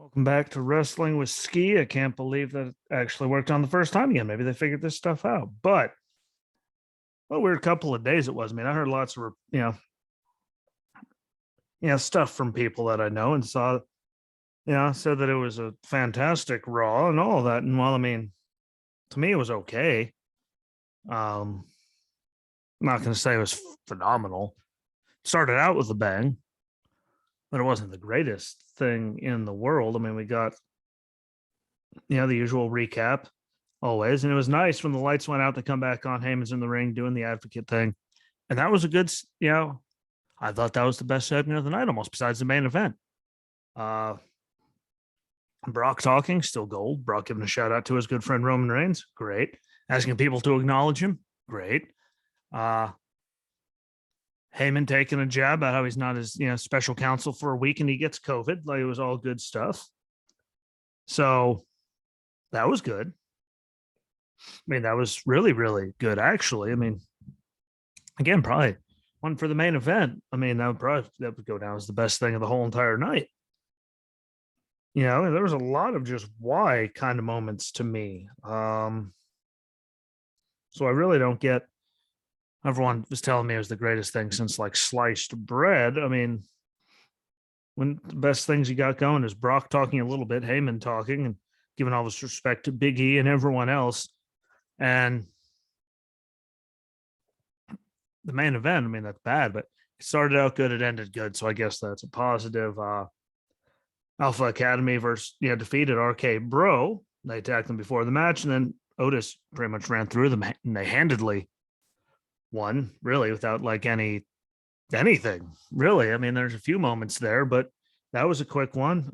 Welcome back to Wrestling with Ski. I can't believe that it actually worked on the first time again. Maybe they figured this stuff out. But what a weird couple of days it was. I mean, I heard lots of stuff from people that I know and saw, said that it was a fantastic Raw and all that. And well, I mean, to me, it was okay. I'm not going to say it was phenomenal. Started out with a bang, but it wasn't the greatest thing in the world. I mean, we got the usual recap always. And it was nice when the lights went out to come back on. Heyman's in the ring doing the advocate thing. And that was a good, I thought that was the best segment of the night, almost besides the main event. Brock talking, still gold. Brock giving a shout out to his good friend Roman Reigns. Great. Asking people to acknowledge him. Great. Heyman taking a jab about how he's not his, special counsel for a week and he gets COVID. Like, it was all good stuff. So that was good. I mean, that was really, really good, actually. I mean, again, probably one for the main event. I mean, that would go down as the best thing of the whole entire night. There was a lot of just why kind of moments to me. So I really don't get. Everyone was telling me it was the greatest thing since like sliced bread. I mean, when the best things you got going is Brock talking a little bit, Heyman talking, and giving all this respect to Big E and everyone else. And the main event, I mean, that's bad, but it started out good, it ended good. So I guess that's a positive. Alpha Academy defeated RK Bro. They attacked them before the match, and then Otis pretty much ran through them, and they handedly won, really, without like anything. Really. I mean, there's a few moments there, but that was a quick one.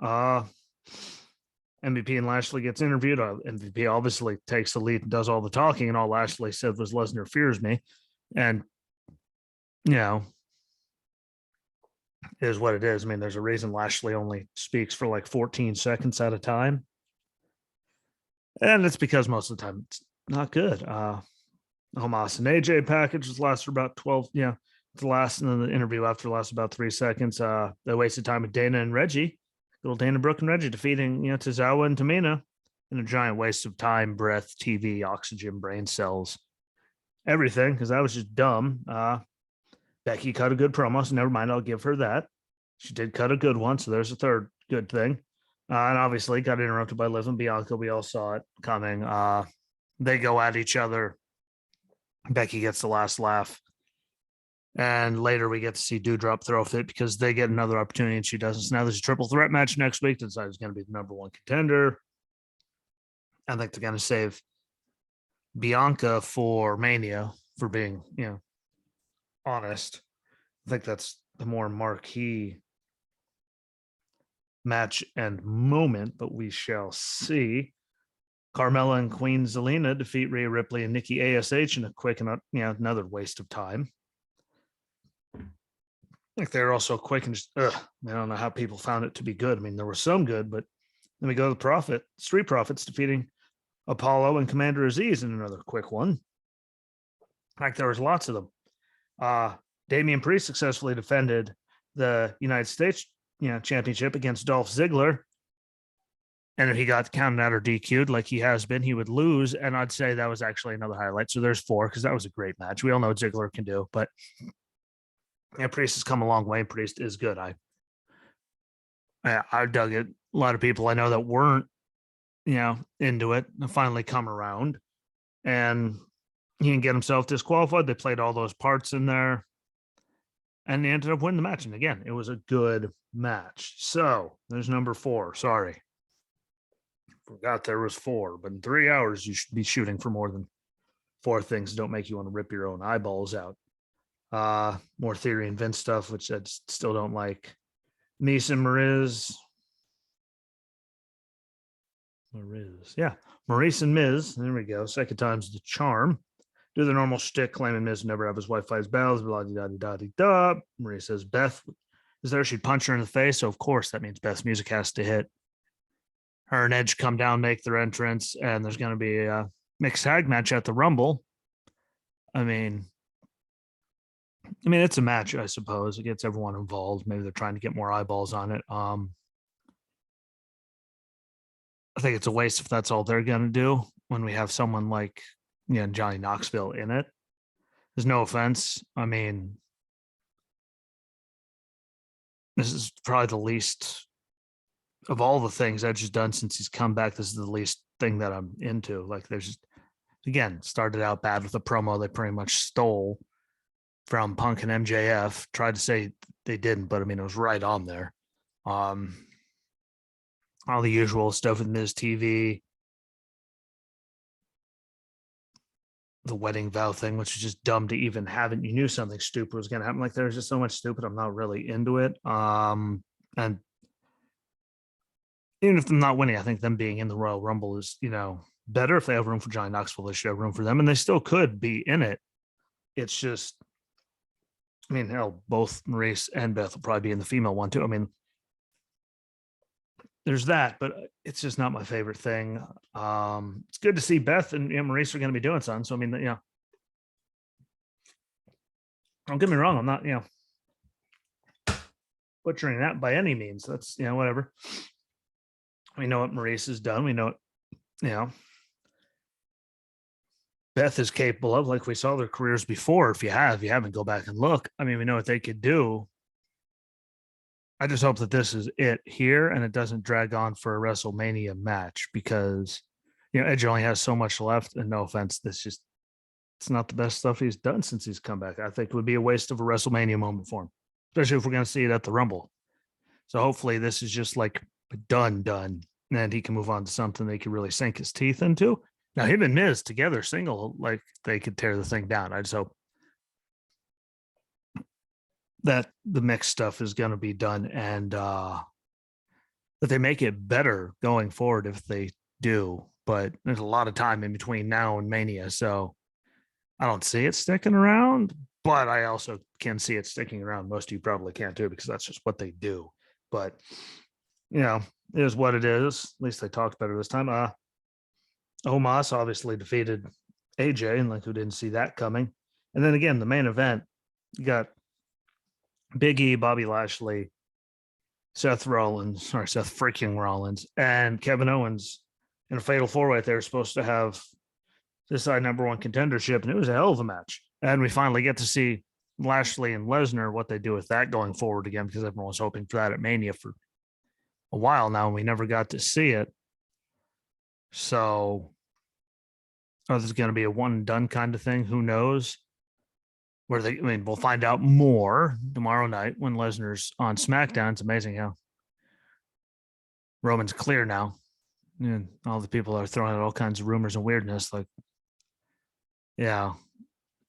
MVP and Lashley gets interviewed. MVP obviously takes the lead and does all the talking, and all Lashley said was Lesnar fears me. And, is what it is. I mean, there's a reason Lashley only speaks for like 14 seconds at a time. And it's because most of the time it's not good. Hamas and AJ package just lasts for about 12. Yeah. It's the last, and then the interview after lasts about 3 seconds. They wasted time with Dana and Reggie. Little Dana Brooke and Reggie defeating, Tozawa and Tamina in a giant waste of time, breath, TV, oxygen, brain cells, everything, because that was just dumb. Becky cut a good promo, so never mind. I'll give her that. She did cut a good one, so there's a third good thing. And obviously got interrupted by Liv and Bianca. We all saw it coming. They go at each other. Becky gets the last laugh. And later we get to see Doudrop throw a fit because they get another opportunity and she doesn't. So now there's a triple threat match next week. That decides going to be the number one contender. I think they're going to save Bianca for Mania for being, honest. I think that's the more marquee match and moment, but we shall see. Carmella and Queen Zelina defeat Rhea Ripley and Nikki ASH in a quick and another waste of time. I think they're also quick and just I don't know how people found it to be good. I mean, there were some good, but then we go to the Street Profits defeating Apollo and Commander Aziz in another quick one. Like, there was lots of them. Damian Priest successfully defended the United States, championship against Dolph Ziggler. And if he got counted out or DQ'd like he has been, he would lose. And I'd say that was actually another highlight. So there's 4, because that was a great match. We all know what Ziggler can do, but Priest has come a long way. Priest is good. I dug it. A lot of people I know that weren't, into it finally come around, and he didn't get himself disqualified. They played all those parts in there, and they ended up winning the match. And again, it was a good match. So there's number 4. Sorry. Forgot there was 4, but in 3 hours, you should be shooting for more than 4 things. Don't make you want to rip your own eyeballs out. More Theory and Vince stuff, which I still don't like. Miz and Mariz. Yeah. Maurice and Miz. There we go. Second time's the charm. Do the normal shtick, claiming Miz never have his wife fight his battles. Blah, da, da, da, da. Marie says Beth is there. She'd punch her in the face. So, of course, that means Beth's music has to hit. Her and Edge come down, make their entrance, and there's going to be a mixed tag match at the Rumble. I mean, it's a match, I suppose. It gets everyone involved. Maybe they're trying to get more eyeballs on it. I think it's a waste if that's all they're gonna do when we have someone like Johnny Knoxville in it. There's no offense. I mean, this is probably the least of all the things Edge has done since he's come back. This is the least thing that I'm into. Like, there's just, again, started out bad with a promo they pretty much stole from Punk and MJF. Tried to say they didn't, but I mean, it was right on there. All the usual stuff with Miz TV, the wedding vow thing, which is just dumb to even have it. You knew something stupid was going to happen. Like, there's just so much stupid. I'm not really into it. And even if they're not winning, I think them being in the Royal Rumble is, better. If they have room for Johnny Knoxville, they should have room for them, and they still could be in it. It's just, I mean, hell, both Maurice and Beth will probably be in the female one too. I mean, there's that, but it's just not my favorite thing. It's good to see Beth and Maurice are going to be doing something. So, I mean, don't get me wrong. I'm not, butchering that by any means. That's, whatever. We know what Maurice has done. We know, Beth is capable of, like we saw their careers before. If you haven't, go back and look. I mean, we know what they could do. I just hope that this is it here and it doesn't drag on for a WrestleMania match because, Edge only has so much left. And no offense, it's not the best stuff he's done since he's come back. I think it would be a waste of a WrestleMania moment for him, especially if we're going to see it at the Rumble. So hopefully this is just like done, and he can move on to something they could really sink his teeth into. Now, him and Miz together, single, like they could tear the thing down. I just hope that the mixed stuff is going to be done and that they make it better going forward if they do. But there's a lot of time in between now and Mania. So I don't see it sticking around, but I also can see it sticking around. Most of you probably can't too, because that's just what they do. But, it is what it is. At least they talked better this time. Omos obviously defeated AJ, and like who didn't see that coming. And then again, the main event, you got Big E, Bobby Lashley, Seth freaking Rollins, and Kevin Owens in a fatal four-way. They were supposed to have decide number one contendership, and it was a hell of a match. And we finally get to see Lashley and Lesnar, what they do with that going forward again, because everyone was hoping for that at Mania for a while now, and we never got to see it. So, this is going to be a one and done kind of thing. Who knows? We'll find out more tomorrow night when Lesnar's on SmackDown. It's amazing how Roman's clear now. And all the people are throwing out all kinds of rumors and weirdness. Like, yeah.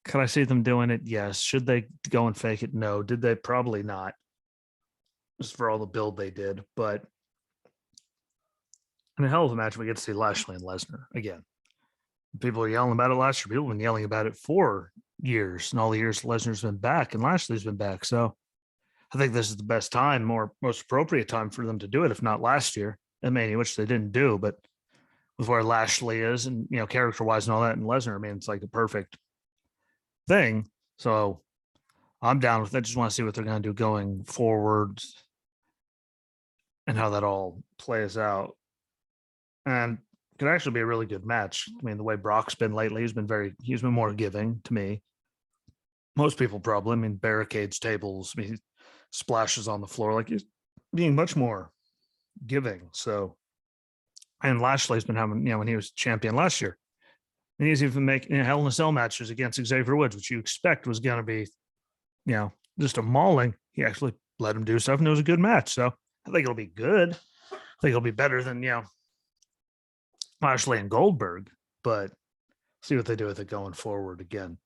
Could I see them doing it? Yes. Should they go and fake it? No. Did they? Probably not. Just for all the build they did. But in a hell of a match, we get to see Lashley and Lesnar again. People are yelling about it last year. People have been yelling about it for years, and all the years Lesnar's been back and Lashley's been back. So I think this is the best time, or most appropriate time for them to do it, if not last year at Mania, which they didn't do. But with where Lashley is and, character-wise and all that, and Lesnar, I mean, it's like a perfect thing. So I'm down with it. I just want to see what they're going to do going forward and how that all plays out. And it could actually be a really good match. I mean, the way Brock's been lately, he's been more giving to me. Most people probably, I mean, barricades, tables, I mean, he splashes on the floor, like he's being much more giving. So, and Lashley's been having, when he was champion last year, and he's even making Hell in a Cell matches against Xavier Woods, which you expect was going to be, just a mauling. He actually let him do stuff, and it was a good match. So I think it'll be good. I think it'll be better than, Lashley and Goldberg, but see what they do with it going forward. Again,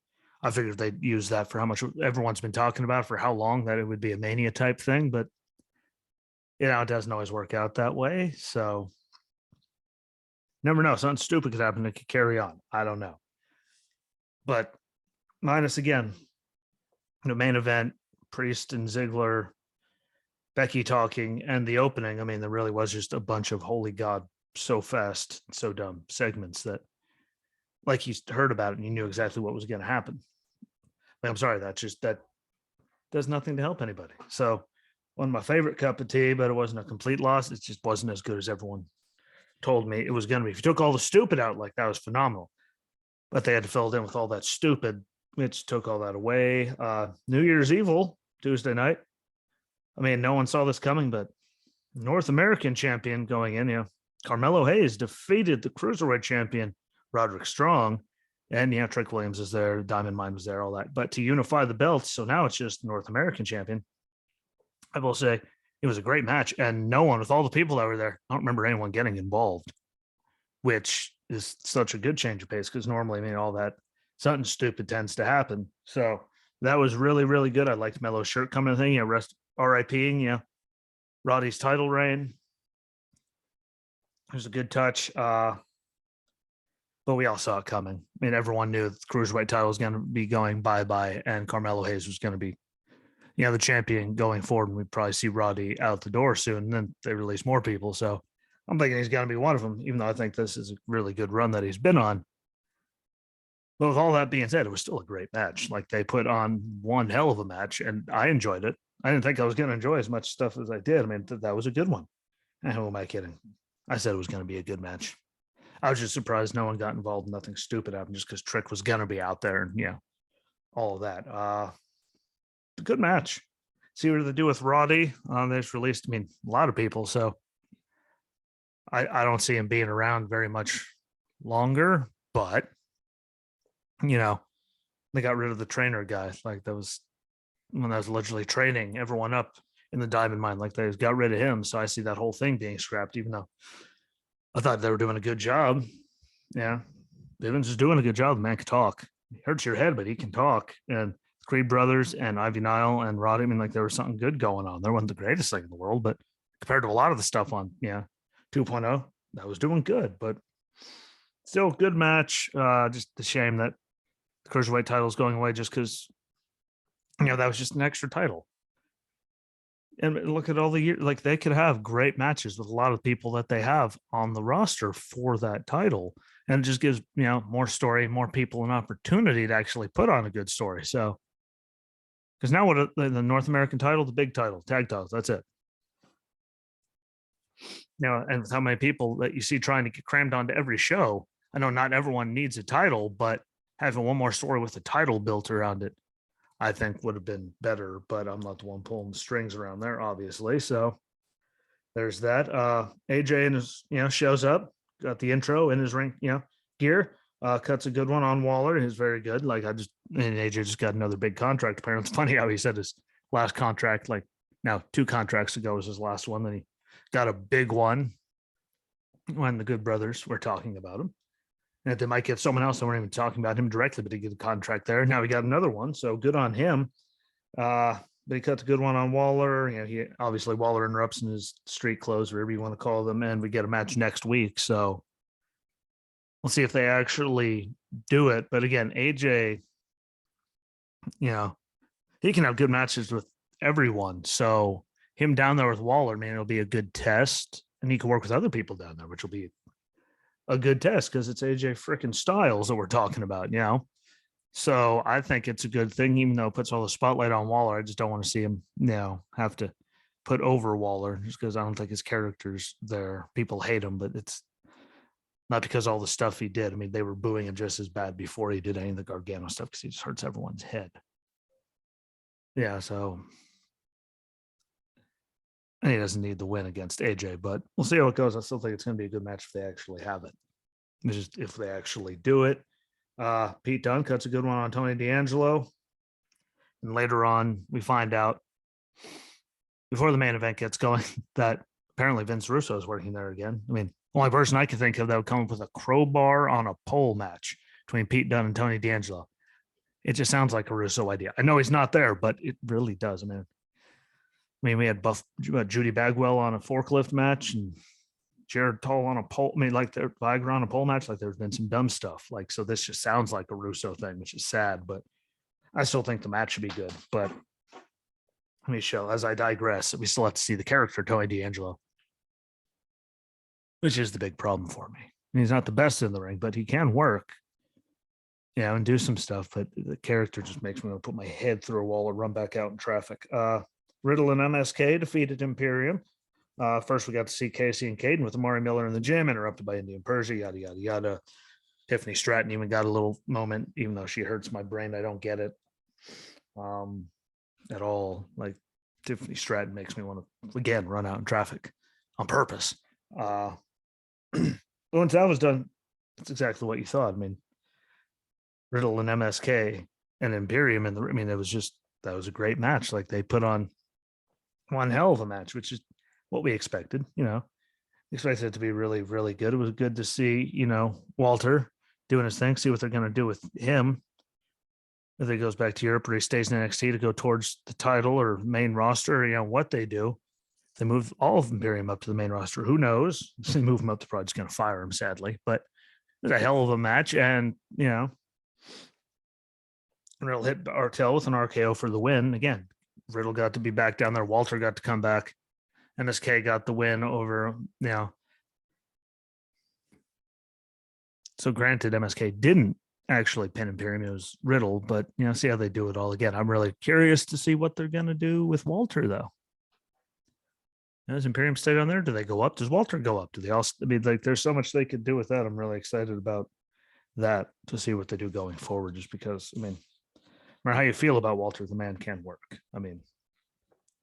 I figured they'd use that for how much everyone's been talking about for how long, that it would be a Mania type thing, but it doesn't always work out that way. So never know. Something stupid could happen. It could carry on. I don't know. But minus again, the main event, Priest and Ziggler, Becky talking, and the opening. I mean, there really was just a bunch of holy God, so fast, so dumb segments that, like, you heard about it and you knew exactly what was going to happen. I'm sorry, that does nothing to help anybody. So, one of my favorite cup of tea, but it wasn't a complete loss. It just wasn't as good as everyone told me it was going to be. If you took all the stupid out, like that was phenomenal. But they had to fill it in with all that stupid, which took all that away. New Year's Evil, Tuesday night. I mean, no one saw this coming, but North American champion going in, Carmelo Hayes defeated the cruiserweight champion, Roderick Strong. And, Trick Williams is there, Diamond Mine was there, all that. But to unify the belts, so now it's just North American champion. I will say it was a great match, and no one, with all the people that were there, I don't remember anyone getting involved, which is such a good change of pace because normally, all that something stupid tends to happen. So that was really, really good. I liked Melo's shirt coming thing, rest RIPing, Roddy's title reign. It was a good touch. But we all saw it coming. Everyone knew the cruiserweight title was going to be going bye-bye, and Carmelo Hayes was going to be, the champion going forward. And we'd probably see Roddy out the door soon. And then they release more people. So I'm thinking he's going to be one of them, even though I think this is a really good run that he's been on. But with all that being said, it was still a great match. Like, they put on one hell of a match, and I enjoyed it. I didn't think I was going to enjoy as much stuff as I did. That was a good one. And who am I kidding? I said it was going to be a good match. I was just surprised no one got involved. Nothing stupid happened just because Trick was going to be out there and, all of that. Good match. See what they do with Roddy. They just released, a lot of people. So I don't see him being around very much longer, but, they got rid of the trainer guy. Like, that was when I was allegedly training everyone up in the Diamond Mine. Like, they got rid of him. So I see that whole thing being scrapped, even though I thought they were doing a good job. Yeah. Bivens is doing a good job. The man can talk. He hurts your head, but he can talk. And Creed Brothers and Ivy Nile and Roddy, there was something good going on. There wasn't the greatest thing in the world, but compared to a lot of the stuff on 2.0, that was doing good. But still a good match. Just a shame that the cruiserweight title is going away just because, that was just an extra title. And look at all the years, like, they could have great matches with a lot of people that they have on the roster for that title. And it just gives, more story, more people an opportunity to actually put on a good story. So, because now what the North American title, the big title, tag titles, that's it. And with how many people that you see trying to get crammed onto every show, I know not everyone needs a title, but having one more story with a title built around it, I think would have been better, but I'm not the one pulling the strings around there, obviously. So there's that. AJ and his, shows up, got the intro in his ring, gear, cuts a good one on Waller. He's very good. Like, and AJ just got another big contract. Apparently, it's funny how he said his last contract, like, now 2 contracts ago was his last one. Then he got a big one when the Good Brothers were talking about him. And they might get someone else. They weren't even talking about him directly, but he get a contract there. Now he got another one, so good on him. But he cut a good one on Waller. He obviously, Waller interrupts in his street clothes, whatever you want to call them, and we get a match next week. So we'll see if they actually do it. But again, AJ, he can have good matches with everyone. So him down there with Waller, it'll be a good test, and he can work with other people down there, which will be a good test because it's AJ freaking Styles that we're talking about, So I think it's a good thing, even though it puts all the spotlight on Waller. I just don't want to see him, have to put over Waller just because I don't think his character's there. People hate him, but it's not because all the stuff he did. They were booing him just as bad before he did any of the Gargano stuff because he just hurts everyone's head. Yeah, so and he doesn't need the win against AJ, but we'll see how it goes. I still think it's going to be a good match if they actually have it. It's just if they actually do it. Pete Dunne cuts a good one on Tony D'Angelo. And later on, we find out, before the main event gets going, that apparently Vince Russo is working there again. Only person I can think of that would come up with a crowbar on a pole match between Pete Dunne and Tony D'Angelo. It just sounds like a Russo idea. I know he's not there, but it really does. We had Judy Bagwell on a forklift match and Jared Tull on a pole. Their Viagra on a pole match. Like, there's been some dumb stuff. Like, so this just sounds like a Russo thing, which is sad, but I still think the match should be good. But as I digress, we still have to see the character Tony D'Angelo, which is the big problem for me. He's not the best in the ring, but he can work, and do some stuff. But the character just makes me want to put my head through a wall or run back out in traffic. Riddle and MSK defeated Imperium. First, we got to see Casey and Caden with Amari Miller in the gym, interrupted by Indian Persia, yada, yada, yada. Tiffany Stratton even got a little moment, even though she hurts my brain. I don't get it at all. Like, Tiffany Stratton makes me want to, again, run out in traffic on purpose. Once that was done, that's exactly what you thought. I mean, Riddle and MSK and Imperium, and it was just, that was a great match. Like, they put on one hell of a match, which is what we expected. Expected it to be really, really good. It was good to see, Walter doing his thing, see what they're going to do with him. If he goes back to Europe or he stays in NXT to go towards the title or main roster, what they do. If they move all of Imperium up to the main roster, who knows? If they move him up, the probably just going to fire him, sadly. But it was a hell of a match. And, Riddle hit Artel with an RKO for the win. Again, Riddle got to be back down there. Walter got to come back. MSK got the win over, So granted, MSK didn't actually pin Imperium. It was Riddle, but, see how they do it all again. I'm really curious to see what they're going to do with Walter, though. Does Imperium stay down there? Do they go up? Does Walter go up? Do they all? There's so much they could do with that. I'm really excited about that to see what they do going forward. Just because, no matter how you feel about Walter, the man can work.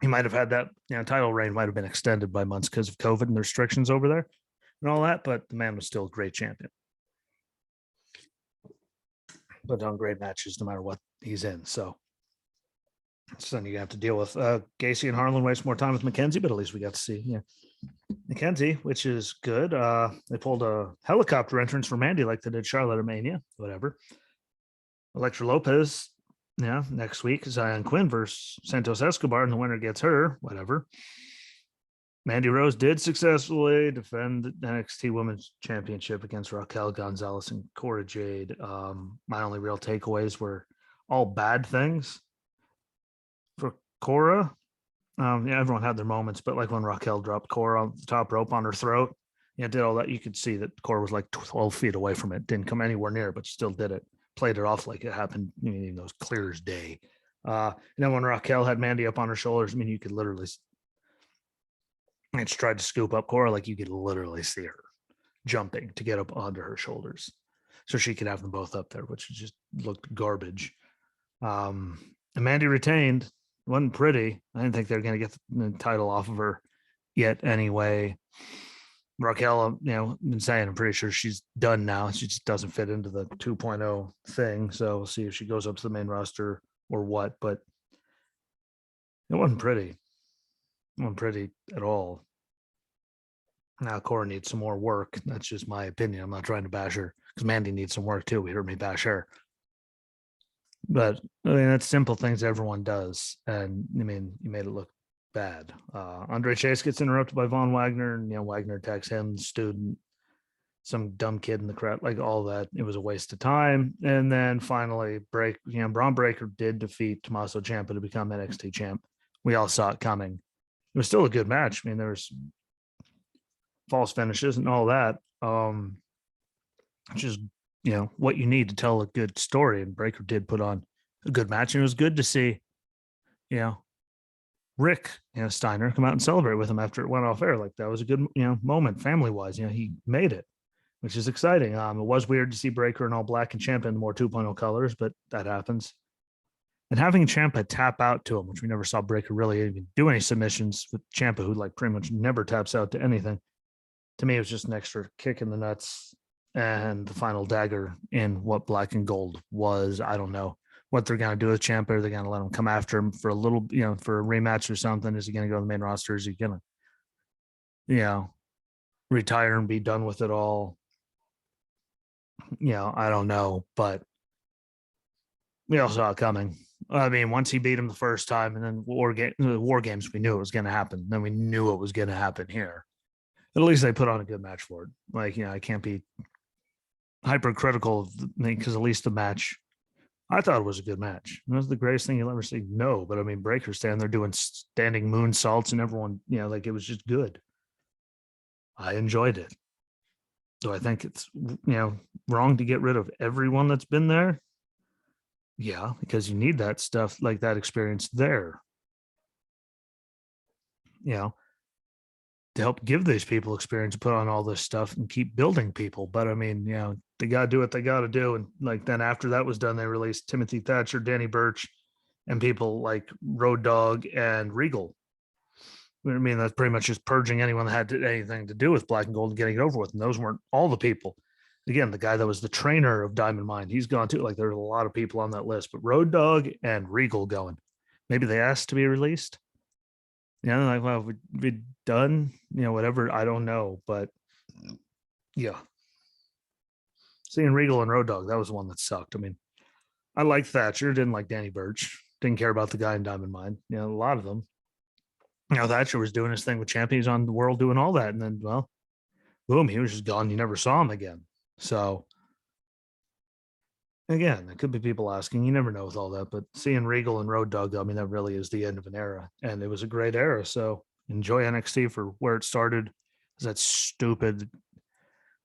He might have had that, title reign might have been extended by months because of COVID and the restrictions over there and all that, but the man was still a great champion. But on great matches, no matter what he's in. So something you have to deal with. Gacy and Harlan waste more time with Mackenzie, but at least we got to see Mackenzie, which is good. They pulled a helicopter entrance for Mandy like they did Charlotte or Mania, whatever. Elektra Lopez, next week, Zion Quinn versus Santos Escobar, and the winner gets her, whatever. Mandy Rose did successfully defend the NXT Women's Championship against Raquel Gonzalez and Cora Jade. My only real takeaways were all bad things for Cora. Everyone had their moments, but like when Raquel dropped Cora on the top rope on her throat, did all that. You could see that Cora was like 12 feet away from it, didn't come anywhere near, but still did it. Played it off like it happened, even though it was clear as day. And then when Raquel had Mandy up on her shoulders, you could literally, and she tried to scoop up Cora, like you could literally see her jumping to get up onto her shoulders so she could have them both up there, which just looked garbage. And Mandy retained. It wasn't pretty. I didn't think they were going to get the title off of her yet anyway. Raquel, been saying, I'm pretty sure she's done now. She just doesn't fit into the 2.0 thing. So we'll see if she goes up to the main roster or what. But it wasn't pretty. It wasn't pretty at all. Now Cora needs some more work. That's just my opinion. I'm not trying to bash her because Mandy needs some work too. We heard me bash her. But that's simple things everyone does. And you made it look bad. Andre Chase gets interrupted by Von Wagner, and Wagner attacks him, the student, some dumb kid in the crowd, like all that. It was a waste of time. And then finally, Braun Breaker did defeat Tommaso Ciampa to become NXT champ. We all saw it coming. It was still a good match. There was false finishes and all that. Which is what you need to tell a good story. And Breaker did put on a good match, and it was good to see, Rick, Steiner come out and celebrate with him after it went off air. Like that was a good, moment family wise. He made it, which is exciting. It was weird to see Breaker in all black and Ciampa in the more 2.0 colors, but that happens. And having Ciampa tap out to him, which we never saw Breaker really even do any submissions with Ciampa, who like pretty much never taps out to anything. To me, it was just an extra kick in the nuts and the final dagger in what black and gold was. I don't know what they're going to do with Ciampa. Are they going to let him come after him for a little, for a rematch or something? Is he going to go to the main roster? Is he going to, retire and be done with it all? I don't know, but we all saw it coming. Once he beat him the first time, and then War Games, we knew it was going to happen. Then we knew it was going to happen here. At least they put on a good match for it. I can't be hypercritical because at least the match, I thought it was a good match. It was the greatest thing you'll ever see. No, but Breaker standing there doing standing moonsaults and everyone, it was just good. I enjoyed it. Do I think it's, wrong to get rid of everyone that's been there? Yeah, because you need that stuff, like that experience there. to help give these people experience, put on all this stuff and keep building people. But I mean, they got to do what they got to do. And like then after that was done, they released Timothy Thatcher, Danny Burch, and people like Road Dogg and Regal. I mean, that's pretty much just purging anyone that had anything to do with Black and Gold and getting it over with. And those weren't all the people. Again, the guy that was the trainer of Diamond Mine, he's gone too. Like there's a lot of people on that list, but Road Dogg and Regal going. Maybe they asked to be released. Like, well, we done, whatever. I don't know, but yeah. Seeing Regal and Road Dogg, that was the one that sucked. I mean, I like Thatcher, didn't like Danny Burch, didn't care about the guy in Diamond Mine. A lot of them. Thatcher was doing his thing with champions on the world, doing all that, and then, well, boom, he was just gone. You never saw him again. So again, there could be people asking. You never know with all that, but seeing Regal and Road Dogg, I mean, that really is the end of an era, and it was a great era. So enjoy NXT for where it started, that stupid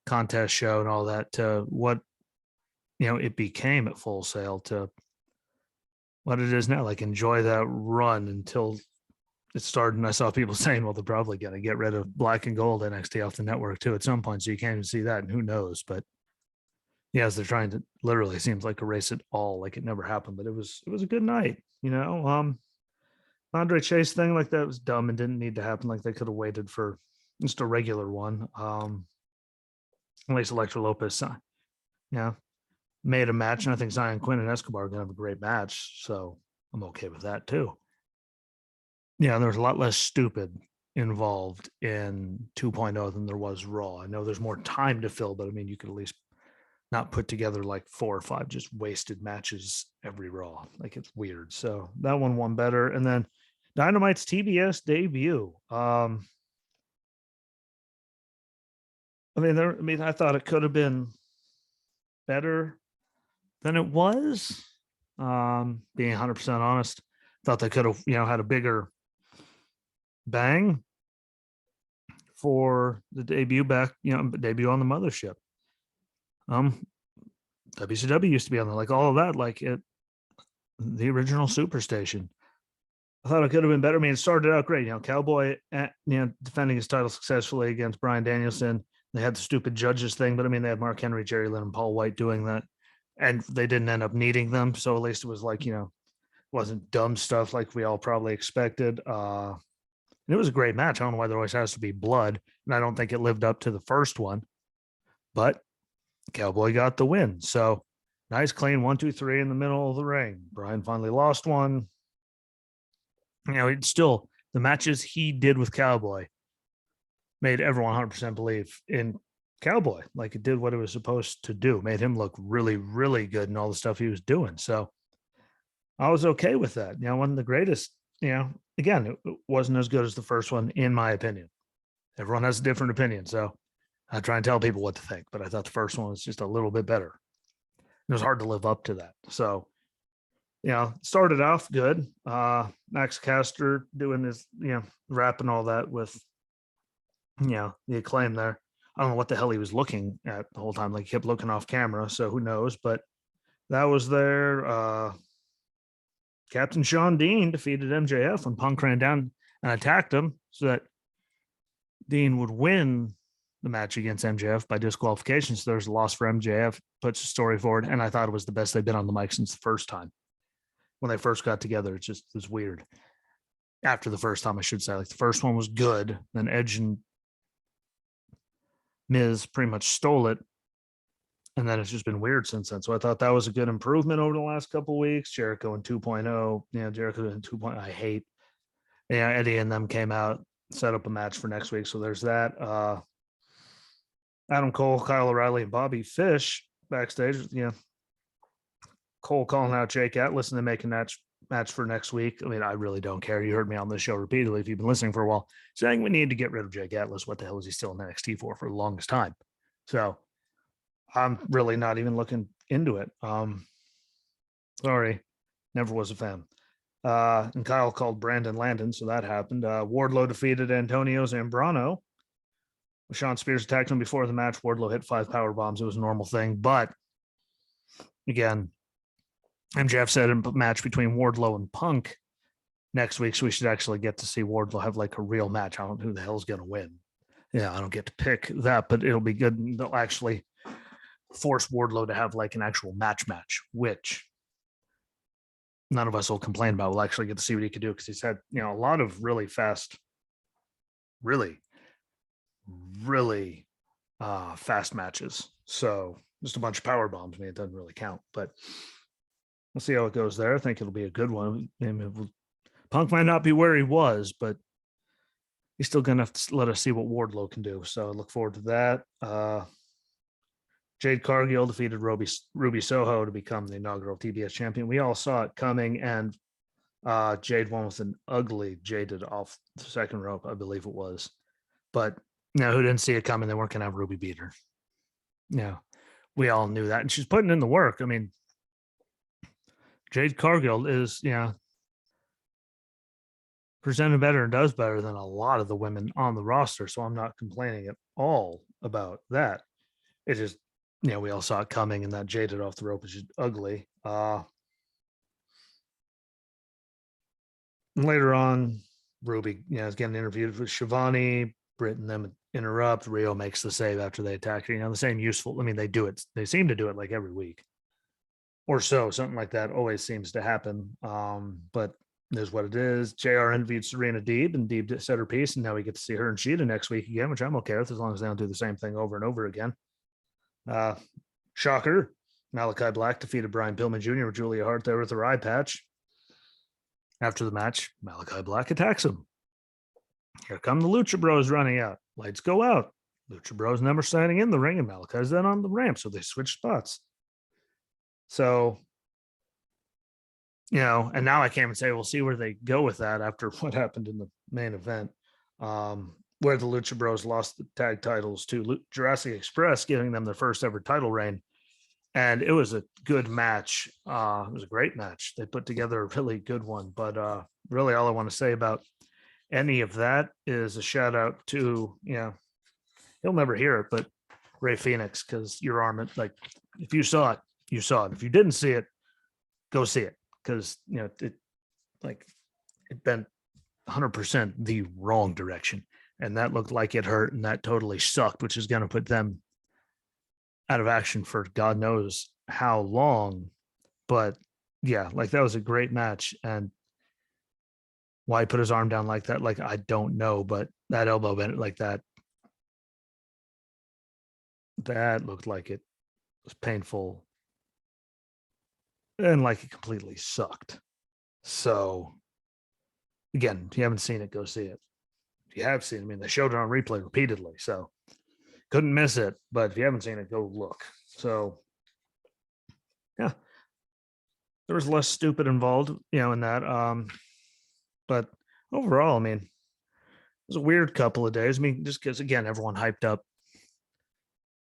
contest show and all that, to what it became at Full Sail, to what it is now. Like enjoy that run until it started. And I saw people saying, well, they're probably going to get rid of Black and Gold NXT off the network too at some point, so you can't even see that, and who knows. But yes, they're trying to literally, seems like, erase it all, like it never happened. But it was a good night. Andre Chase thing, like, that was dumb and didn't need to happen. Like they could have waited for just a regular one. At least Elektra Lopez, made a match, and I think Zion Quinn and Escobar are gonna have a great match, so I'm okay with that too. There was a lot less stupid involved in 2.0 than there was Raw. I know there's more time to fill, but I mean, you could at least not put together like 4 or 5 just wasted matches every Raw. Like, it's weird. So that one won better. And then Dynamite's TBS debut. I thought it could have been better than it was. Being 100% honest, thought they could have, had a bigger bang for the debut debut on the mothership. WCW used to be on there, like all of that, like the original Superstation. I thought it could have been better. I mean, it started out great. Cowboy, defending his title successfully against Bryan Danielson. They had the stupid judges thing, but I mean, they had Mark Henry, Jerry Lynn, and Paul White doing that, and they didn't end up needing them. So at least it was like, wasn't dumb stuff like we all probably expected. And it was a great match. I don't know why there always has to be blood, and I don't think it lived up to the first one, but Cowboy got the win. So nice, clean 1, 2, 3 in the middle of the ring. Bryan finally lost one. It's still, the matches he did with Cowboy made everyone 100% believe in Cowboy. Like, it did what it was supposed to do, made him look really, really good in all the stuff he was doing. So I was okay with that. One of the greatest, again, it wasn't as good as the first one, in my opinion. Everyone has a different opinion. So I try and tell people what to think, but I thought the first one was just a little bit better. It was hard to live up to that. So, started off good. Max Caster doing this, rap and all that with, the Acclaim there. I don't know what the hell he was looking at the whole time. Like, he kept looking off camera, so who knows? But that was there. Captain Shawn Dean defeated MJF when Punk ran down and attacked him, so that Dean would win the match against MJF by disqualification. So there's a loss for MJF, puts the story forward, and I thought it was the best they've been on the mic since the first time. When they first got together, it was weird. After the first time, I should say. Like, the first one was good, then Edge and Miz pretty much stole it, and then it's just been weird since then. So I thought that was a good improvement over the last couple of weeks. Jericho in 2.0, Jericho in 2.0, I hate. Eddie and them came out, set up a match for next week. So there's that. Adam Cole, Kyle O'Reilly, and Bobby Fish backstage. Cole calling out Jake Atlas and then making that match for next week. I mean, I really don't care. You heard me on this show repeatedly, if you've been listening for a while, saying we need to get rid of Jake Atlas. What the hell is he still in NXT for the longest time? So I'm really not even looking into it. Sorry, never was a fan. And Kyle called Brandon Landon, so that happened. Wardlow defeated Antonio Zambrano. Sean Spears attacked him before the match. Wardlow hit 5 power bombs. It was a normal thing, but again, MJF said in a match between Wardlow and Punk next week, so we should actually get to see Wardlow have like a real match. I don't know who the hell's going to win. Yeah, I don't get to pick that, but it'll be good. They'll actually force Wardlow to have like an actual match, which none of us will complain about. We'll actually get to see what he could do because he's had, a lot of really fast, really, really fast matches. So just a bunch of power bombs. I mean, it doesn't really count, but we'll see how it goes there. I think it'll be a good one. Punk might not be where he was, but he's still going to have to let us see what Wardlow can do. So I look forward to that. Jade Cargill defeated Ruby Soho to become the inaugural TBS champion. We all saw it coming, and Jade won with an ugly jaded off the second rope, I believe it was. But who didn't see it coming? They weren't going to have Ruby beat her. We all knew that, and she's putting in the work. I mean, Jade Cargill is, presented better and does better than a lot of the women on the roster. So I'm not complaining at all about that. It just, we all saw it coming, and that jaded off the rope is just ugly. Later on, Ruby, is getting interviewed with Shivani. Britt and them interrupt. Rio makes the save after they attack her. The same useful. I mean, they do it. They seem to do it like every week or so. Something like that always seems to happen. But is what it is. JR interviewed Serena Deeb, and Deeb said her piece, and now we get to see her and Sheeta next week again, which I'm okay with as long as they don't do the same thing over and over again. Shocker, Malachi Black defeated Brian Pillman Jr. with Julia Hart there with her eye patch. After the match, Malachi Black attacks him. Here come the Lucha Bros running out. Lights go out. Lucha Bros never standing in the ring, and Malachi's then on the ramp, so they switch spots. So, and now I can't even say we'll see where they go with that after what happened in the main event, where the Lucha Bros lost the tag titles to Jurassic Express, giving them their first ever title reign. And it was a good match. It was a great match. They put together a really good one. But really all I want to say about any of that is a shout out to, he'll never hear it, but Ray Phoenix, because your arm, like, if you saw it, you saw it. If you didn't see it, go see it. Because, it bent 100% the wrong direction. And that looked like it hurt, and that totally sucked, which is going to put them out of action for God knows how long. But yeah, like, that was a great match. And why he put his arm down like that, like, I don't know, but that elbow bent like that looked like it was painful and like it completely sucked. So again, if you haven't seen it, go see it. If you have seen it, I mean, they showed it on replay repeatedly, so couldn't miss it. But if you haven't seen it, go look. So yeah, there was less stupid involved, in that. But overall, I mean, it was a weird couple of days. I mean, just because, again, everyone hyped up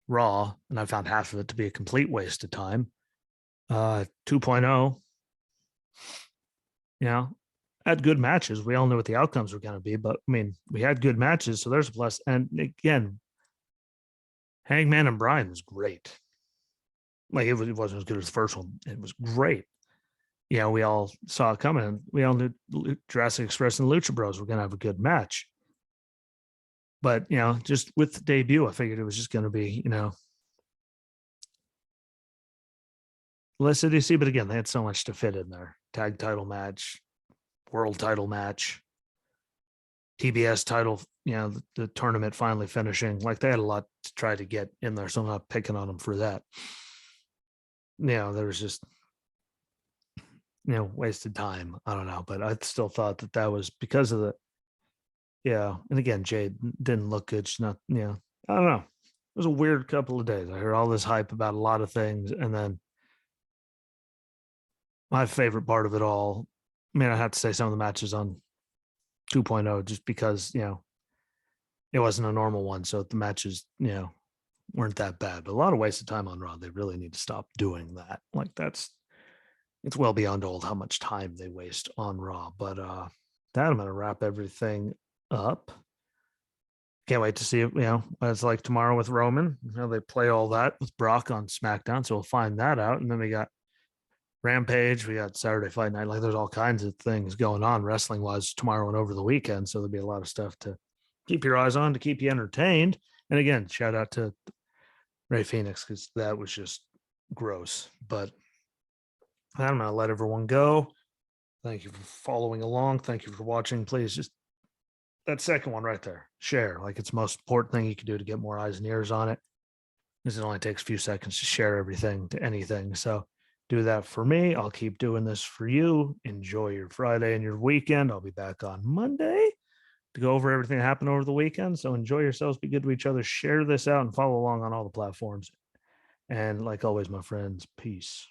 Raw, and I found half of it to be a complete waste of time. 2.0, had good matches. We all knew what the outcomes were going to be, but I mean, we had good matches, so there's a plus. And again, Hangman and Bryan was great. Like, it wasn't as good as the first one. It was great. We all saw it coming. We all knew Jurassic Express and Lucha Bros were going to have a good match. But, just with the debut, I figured it was just going to be, less idiocy. But again, they had so much to fit in there. Tag title match, world title match, TBS title, the tournament finally finishing. Like, they had a lot to try to get in there, so I'm not picking on them for that. There was just, wasted time. I don't know, but I still thought that was because of the, and again, Jade didn't look good. She's not, I don't know. It was a weird couple of days. I heard all this hype about a lot of things, and then my favorite part of it all, I mean, I have to say some of the matches on 2.0, just because, it wasn't a normal one. So the matches, weren't that bad, but a lot of wasted time on Raw. They really need to stop doing that. Like, it's well beyond old how much time they waste on Raw. But that, I'm going to wrap everything up. Can't wait to see it, what it's like tomorrow with Roman. They play all that with Brock on SmackDown, so we'll find that out. And then we got Rampage. We got Saturday Fight Night. Like there's all kinds of things going on wrestling wise tomorrow and over the weekend. So there'll be a lot of stuff to keep your eyes on to keep you entertained. And again, shout out to Ray Phoenix because that was just gross. But I'm going to let everyone go. Thank you for following along. Thank you for watching. Please just that second one right there, share. Like it's the most important thing you can do to get more eyes and ears on it. Because it only takes a few seconds to share everything to anything. So do that for me. I'll keep doing this for you. Enjoy your Friday and your weekend. I'll be back on Monday to go over everything that happened over the weekend. So enjoy yourselves, be good to each other, share this out, and follow along on all the platforms. And like always, my friends, peace.